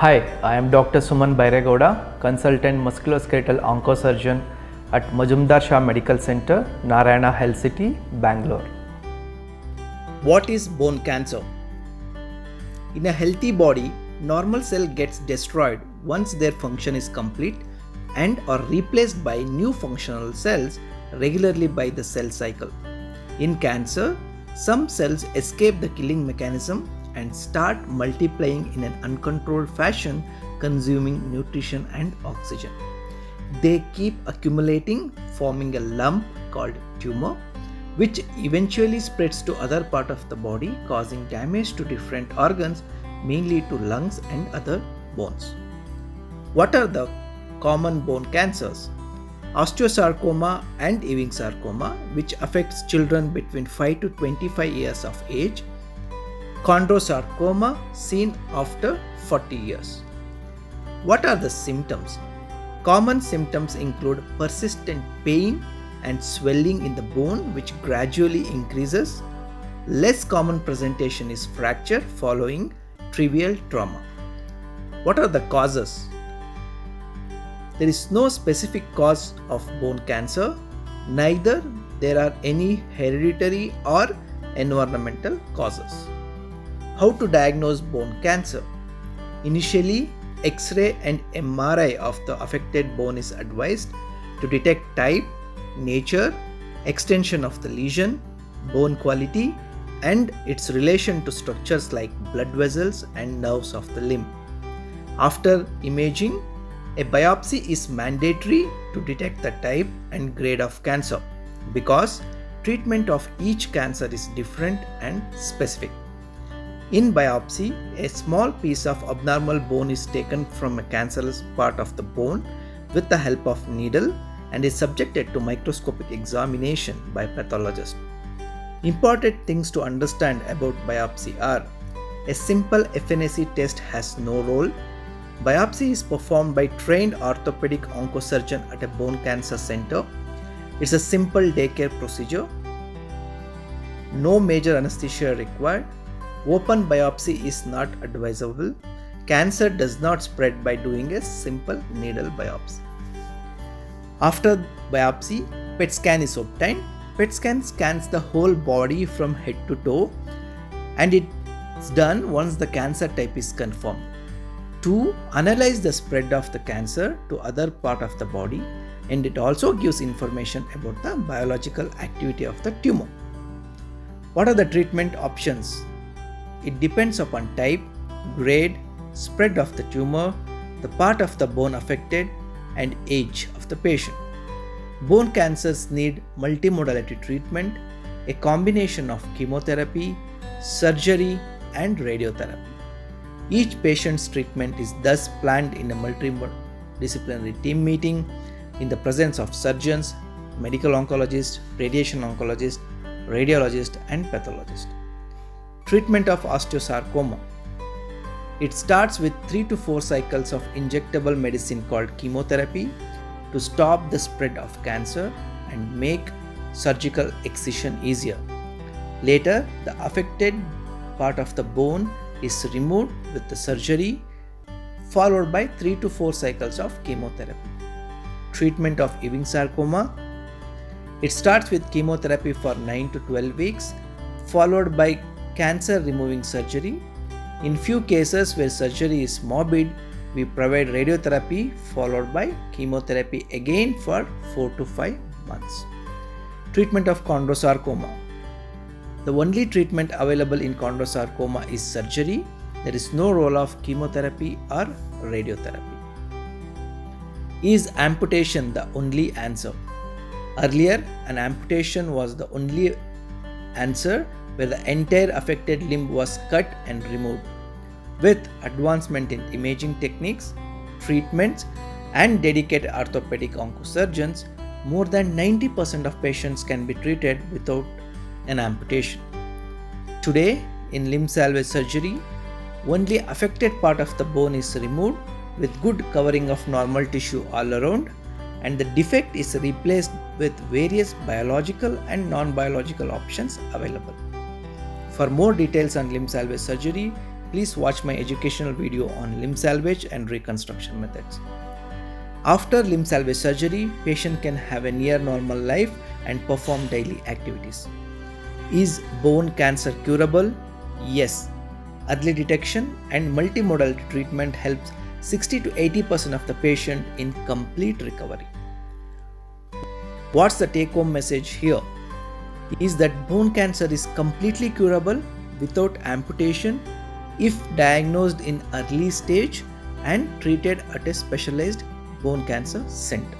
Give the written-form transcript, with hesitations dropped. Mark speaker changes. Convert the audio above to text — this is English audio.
Speaker 1: Hi, I am Dr. Suman Bairegowda, consultant musculoskeletal oncosurgeon at Majumdar Shah Medical Center, Narayana Health City, Bangalore.
Speaker 2: What is bone cancer? In a healthy body, normal cell gets destroyed once their function is complete and are replaced by new functional cells regularly by the cell cycle. In cancer, some cells escape the killing mechanism and start multiplying in an uncontrolled fashion, consuming nutrition and oxygen. They keep accumulating, forming a lump called tumor, which eventually spreads to other part of the body, causing damage to different organs, mainly to lungs and other bones. What are the common bone cancers? Osteosarcoma and Ewing sarcoma, which affects children between 5 to 25 years of age. Chondrosarcoma, seen after 40 years. What are the symptoms? Common symptoms include persistent pain and swelling in the bone, which gradually increases. Less common presentation is fracture following trivial trauma. What are the causes? There is no specific cause of bone cancer, neither there are any hereditary or environmental causes. How to diagnose bone cancer? Initially, X-ray and MRI of the affected bone is advised to detect type, nature, extension of the lesion, bone quality, and its relation to structures like blood vessels and nerves of the limb. After imaging, a biopsy is mandatory to detect the type and grade of cancer because treatment of each cancer is different and specific. In biopsy, a small piece of abnormal bone is taken from a cancerous part of the bone with the help of needle and is subjected to microscopic examination by pathologist. Important things to understand about biopsy are: a simple FNAC test has no role. Biopsy is performed by trained orthopedic oncosurgeon at a bone cancer center. It's a simple daycare procedure. No major anesthesia required. Open biopsy is not advisable. Cancer does not spread by doing a simple needle biopsy. After biopsy, PET scan is obtained. PET scan scans the whole body from head to toe, and it's done once the cancer type is confirmed. To analyze the spread of the cancer to other part of the body, and it also gives information about the biological activity of the tumor. What are the treatment options? It depends upon type, grade, spread of the tumor, the part of the bone affected, and age of the patient. Bone cancers need multimodality treatment, a combination of chemotherapy, surgery, and radiotherapy. Each patient's treatment is thus planned in a multidisciplinary team meeting in the presence of surgeons, medical oncologists, radiation oncologists, radiologists, and pathologists. Treatment of osteosarcoma. It starts with 3 to 4 cycles of injectable medicine called chemotherapy to stop the spread of cancer and make surgical excision easier. Later, the affected part of the bone is removed with the surgery, followed by 3 to 4 cycles of chemotherapy. Treatment of Ewing sarcoma. It starts with chemotherapy for 9 to 12 weeks, followed by cancer removing surgery. In few cases where surgery is morbid, we provide radiotherapy followed by chemotherapy again for 4 to 5 months. Treatment of chondrosarcoma. The only treatment available in chondrosarcoma is surgery. There is no role of chemotherapy or radiotherapy. Is amputation the only answer? Earlier, an amputation was the only answer, where the entire affected limb was cut and removed. With advancement in imaging techniques, treatments, and dedicated orthopedic oncosurgeons, more than 90% of patients can be treated without an amputation. Today, in limb salvage surgery, only affected part of the bone is removed with good covering of normal tissue all around, and the defect is replaced with various biological and non-biological options available. For more details on limb salvage surgery, please watch my educational video on limb salvage and reconstruction methods. After limb salvage surgery, patient can have a near normal life and perform daily activities. Is bone cancer curable? Yes. Early detection and multimodal treatment helps 60 to 80% of the patient in complete recovery. What's the take home message here? Is that bone cancer is completely curable without amputation if diagnosed in early stage and treated at a specialized bone cancer center.